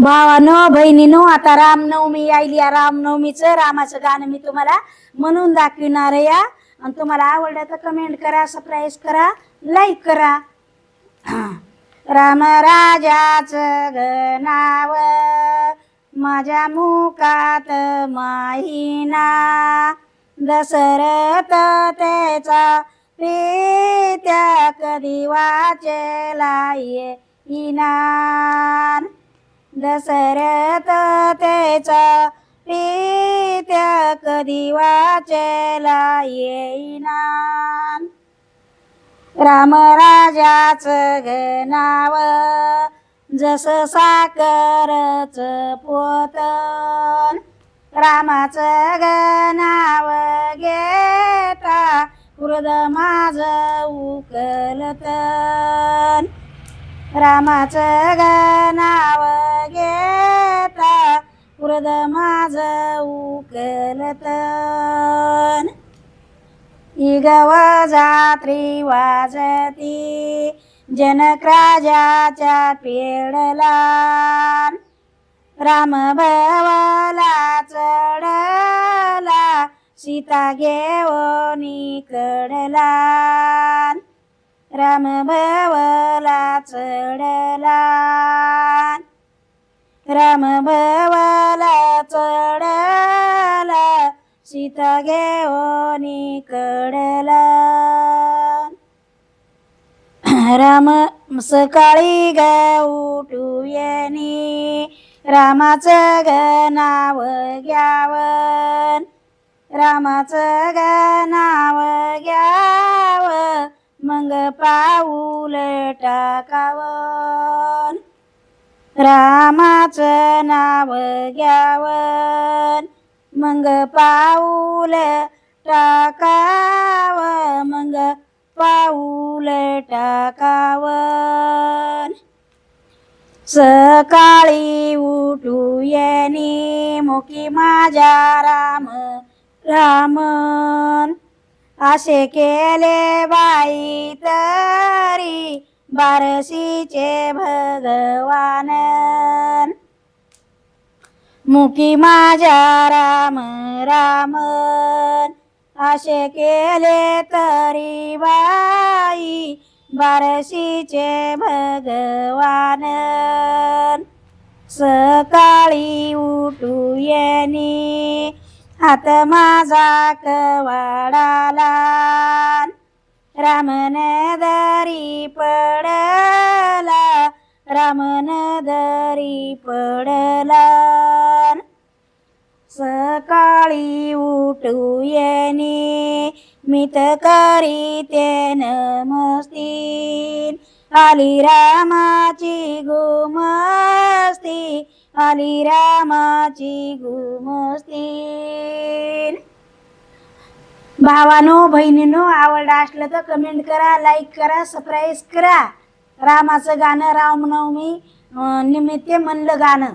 भावानो बहिणीनो, आता रामनवमी आली या. रामनवमीचं रामाचं गाणं मी तुम्हाला म्हणून दाखविणार आहे या. आणि तुम्हाला आवडलं तर कमेंट करा, सबस्क्राईब करा, लाईक करा. राम राजाचं नाव माझ्या मुखात माहीना, दशरथ त्याचा प्रीत्या कधी वाचेला येईना. दशरथ त्याचा प्रीत्या कधी वाचेला येईना. राम राजाचं नाव जस साखरच पोतन, रामाचं नाव घेता हृदय माझ उकलतन. रामाचं नाव घेता हृदय माझ उकलतन. इगव जात्री वाजती जनक राजाच्या पेडला, राम भवला चढला सीता घेऊनी कडला. राम भवला चढला, राम भवला चढला सीता घेऊनी कडला. राम सकाळी ग उठूयनी रामाचं नाव घ्यावन, रामाचं नाव घ्याव मग पाऊल टाकावन. रामाचं नाव घ्यावन मग पाऊल टाकाव, मग पाऊल टाकावन. सकाळी उठूयनी मुखी माझ्या राम रामन, असे केले बाई तरी बारशीचे भगवान. मुखी माझ्या राम रामन, असे केले तरी बाई बारशीचे भगवान. सकाळी उठूयनी हात माझा कवाडाला, रामन दरी पडला, रामन दरी पडला. सकाळी उठूयनी मित करीते नमस्ती, आली रामाची गुमस्ती, आली रामाची गुमस्ती. भावानो बहिणीनो, आवडलं असलं तर कमेंट करा, लाईक करा, सबस्क्राईब करा. रामाचं गाणं रामनवमी निमित्त म्हणलं गाणं.